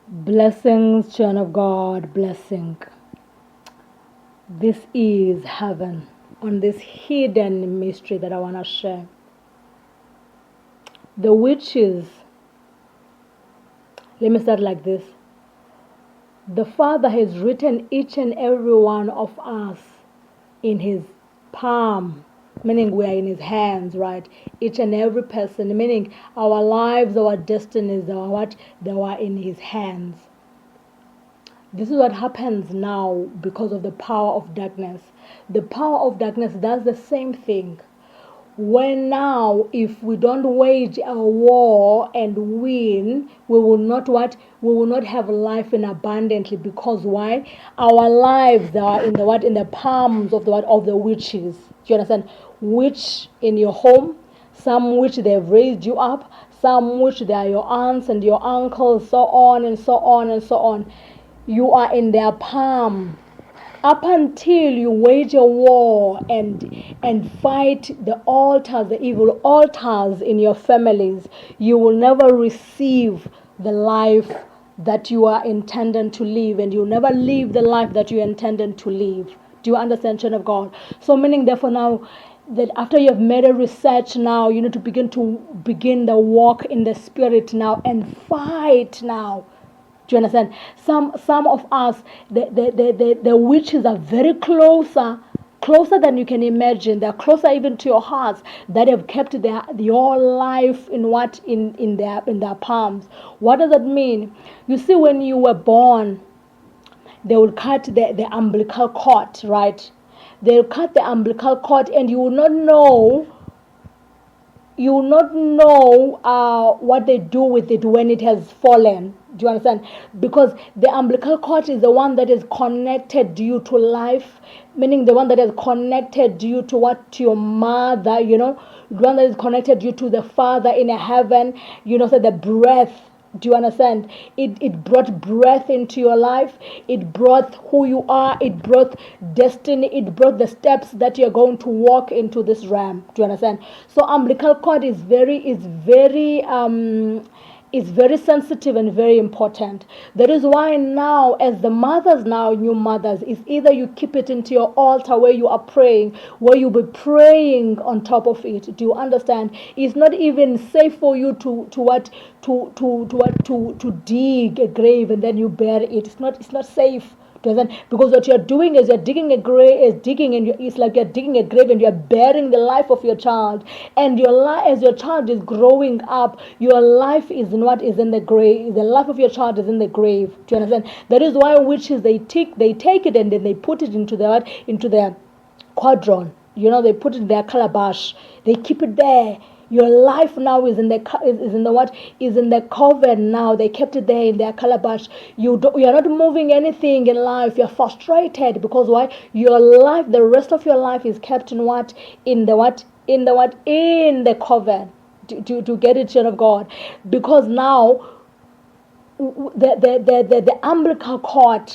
Blessings, children of God, blessing. This is heaven on this hidden mystery that I want to share. The witches, let me start like this. The Father has written each and every one of us in His palm, meaning we are in His hands, right? Each and every person, meaning our lives, our destinies, our what, they are in His hands. This is what happens now because of the power of darkness. The power of darkness does the same thing. When now, if we don't wage a war and win, we will not what? We will not have life in abundantly. Because why? Our lives are in the what? In the palms of the what? Of the witches. Do you understand? Witch in your home, some which they've raised you up, some which they are your aunts and your uncles, so on and so on and so on. You are in their palm up until you wage a war and fight the altars, the evil altars in your families. You will never receive the life that you are intended to live, and you'll never live the life that you intended to live. Do you understand, children of God? So meaning therefore now that after you have made a research, now you need to begin the walk in the spirit now and fight now. Do you understand? Some of us, the witches are very closer than you can imagine. They're closer even to your hearts, that have kept your life in their palms. What does that mean? You see, when you were born, they will cut the umbilical cord, right? They'll cut the umbilical cord, and you will not know what they do with it when it has fallen. Do you understand? Because the umbilical cord is the one that is connected you to life, meaning the one that has connected you to to your mother, the one that is connected you to the Father in heaven, so the breath. Do you understand? It brought breath into your life. It brought who you are. It brought destiny. It brought the steps that you're going to walk into this realm. Do you understand? So umbilical cord is very sensitive and very important. That is why now, as the mothers now, new mothers, is either you keep it into your altar where you are praying, where you'll be praying on top of it. Do you understand? It's not even safe for you to dig a grave and then you bury it. It's not safe. Because what you're doing is you're digging a grave, it's like you're digging a grave and you're burying the life of your child. And your life, as your child is growing up, your life is in the grave. The life of your child is in the grave. Do you understand? That is why witches they take it and then they put it into their quadrant. They put it in their calabash. They keep it there. Your life now is in the coven now. They kept it there in their calabash. You are not moving anything in life. You're frustrated because why? Your life, the rest of your life is kept in the coven. To get it, children of God, because now the umbilical cord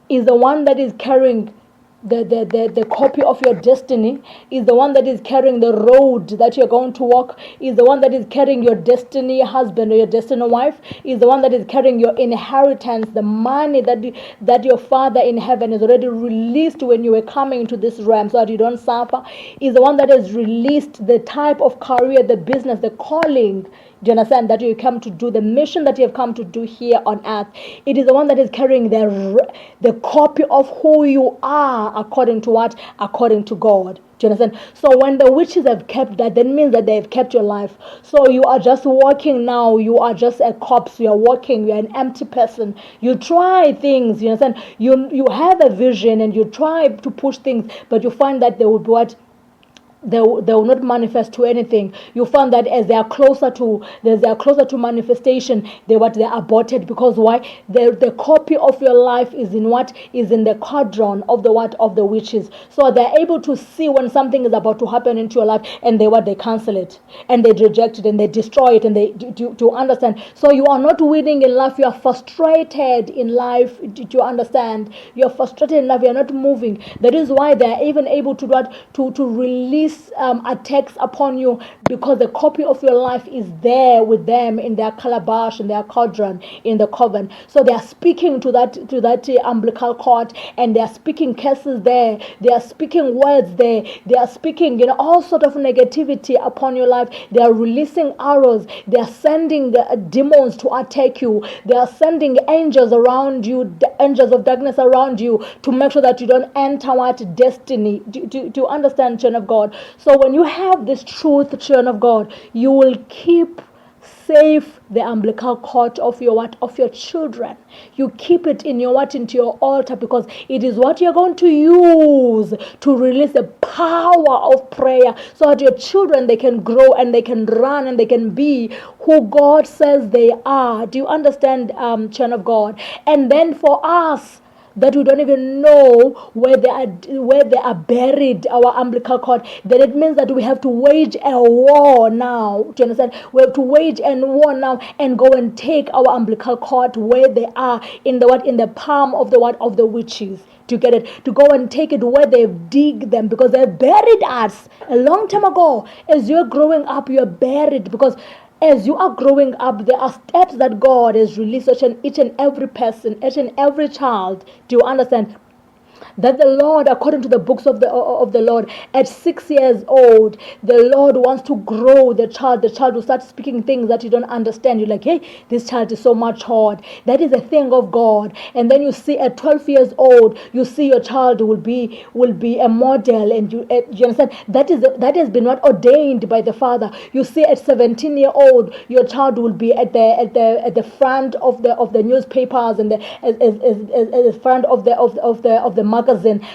is the one that is carrying the copy of your destiny, is the one that is carrying the road that you're going to walk, is the one that is carrying your destiny husband or your destiny wife, is the one that is carrying your inheritance, the money that your Father in heaven has already released when you were coming into this realm so that you don't suffer, is the one that has released the type of career, the business, the calling. Do you understand? That you come to do, the mission that you have come to do here on earth. It is the one that is carrying the copy of who you are according to what? According to God. Do you understand? So when the witches have kept that means that they have kept your life. So you are just walking now. You are just a corpse. You are walking. You are an empty person. You try things. You understand? You have a vision and you try to push things, but you find that they will be what? They will not manifest to anything. You find that as they are closer to manifestation, they're aborted. Because why? The copy of your life is in the quadrant of the witches. So they're able to see when something is about to happen into your life, and they cancel it and they reject it and they destroy it, and they do understand. So you are not winning in life. You are frustrated in life. Do you understand? You are frustrated in life. You are not moving. That is why they are even able to release release attacks upon you, because the copy of your life is there with them in their calabash, in their cauldron, in the coven. So they are speaking to that umbilical cord, and they are speaking curses there. They are speaking words there. They are speaking, all sort of negativity upon your life. They are releasing arrows. They are sending demons to attack you. They are sending angels around you, the angels of darkness around you, to make sure that you don't enter what destiny. Do you understand, children of God? So when you have this truth, children of God, you will keep safe the umbilical cord of your children. You keep it in into your altar, because it is what you're going to use to release the power of prayer, so that your children, they can grow and they can run and they can be who God says they are. Do you understand, children of God? And then for us, that we don't even know where they are buried, our umbilical cord, then it means that we have to wage a war now. Do you understand? We have to wage a war now and go and take our umbilical cord where they are, in the palm of the witches. To get it, to go and take it where they've dig them, because they buried us a long time ago. As you're growing up, you're buried, because as you are growing up, there are steps that God has released each and every person, each and every child. Do you understand? That the Lord, according to the books of the Lord, at 6 years old, the Lord wants to grow the child. The child will start speaking things that you don't understand. You're like, hey, this child is so matured. That is a thing of God. And then you see at 12 years old, you see your child will be a model, and you understand, that has been what ordained by the Father. You see at 17-year-old, your child will be at the front of the newspapers, and as front of the magazine.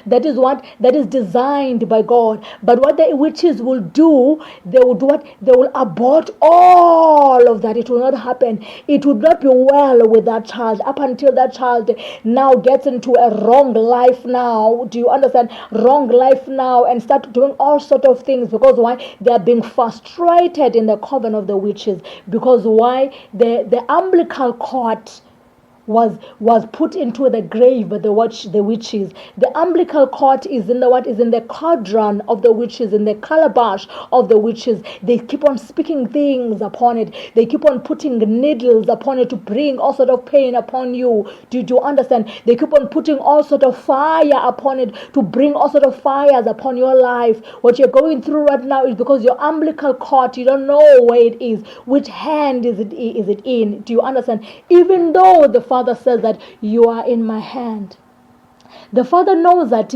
That is designed by God. But what the witches will do, they will do what? They will abort all of that. It will not happen. It would not be well with that child up until that child now gets into a wrong life now. Do you understand? Wrong life now, and start doing all sort of things. Because why? They are being frustrated in the coven of the witches. Because why? The umbilical cord was put into the grave by the witches. The umbilical cord is in the cauldron of the witches, in the calabash of the witches. They keep on speaking things upon it. They keep on putting needles upon it to bring all sort of pain upon you. Do you understand? They keep on putting all sort of fire upon it to bring all sort of fires upon your life. What you're going through right now is because your umbilical cord, you don't know where it is. Which hand is it in? Do you understand? Even though the Father says that you are in my hand, the Father knows that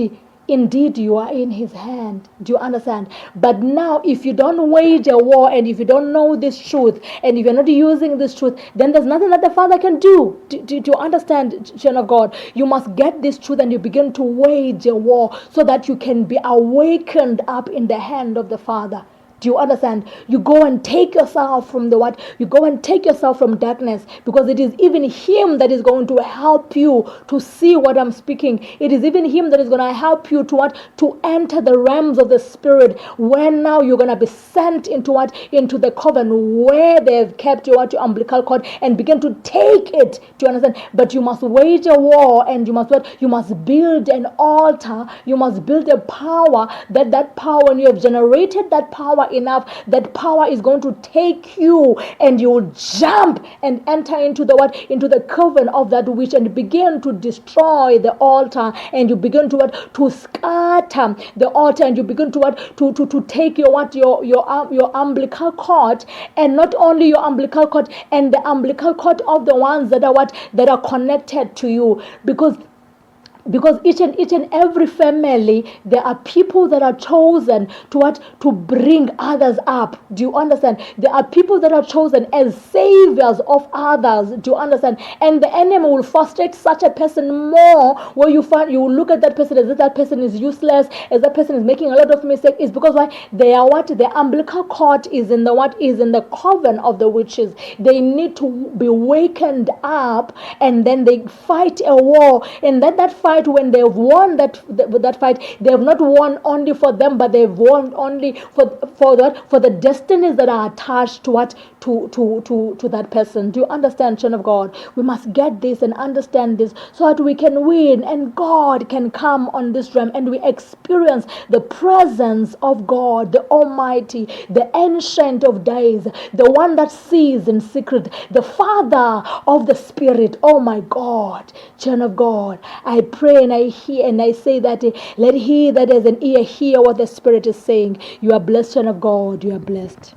indeed you are in his hand. Do you understand? But now, if you don't wage a war, and if you don't know this truth, and if you're not using this truth, then there's nothing that the Father can do. Do you understand, children of God? You must get this truth, and you begin to wage a war, so that you can be awakened up in the hand of the Father. Do you understand? You go and take yourself from you go and take yourself from darkness, because it is even him that is going to help you to see what I'm speaking. It is even him that is going to help you to enter the realms of the spirit, when now you're going to be sent into into the coven where they've kept your umbilical cord, and begin to take it. Do you understand? But you must wage a war, and you must build an altar. You must build a power, that power, when you have generated that power enough, that power is going to take you, and you will jump and enter into the coven of that witch, and begin to destroy the altar, and you begin to scatter the altar, and you begin to take your umbilical cord, and not only your umbilical cord, and the umbilical cord of the ones that are connected to you, because each and every family, there are people that are chosen to bring others up. Do you understand? There are people that are chosen as saviors of others. Do you understand? And the enemy will frustrate such a person more, where you will look at that person as if that person is useless, as that person is making a lot of mistakes. Is because why? They are the umbilical cord is in the coven of the witches. They need to be wakened up, and then they fight a war, and that fight, when they've won that fight, they have not won only for them, but they've won only for the destinies that are attached to to that person. Do you understand, children of God? We must get this and understand this so that we can win and God can come on this realm and we experience the presence of God, the Almighty, the Ancient of Days, the one that sees in secret, the Father of the Spirit. Oh my God, children of God, I pray and I hear and I say that let he that has an ear hear what the Spirit is saying. You are blessed, children of God. You are blessed.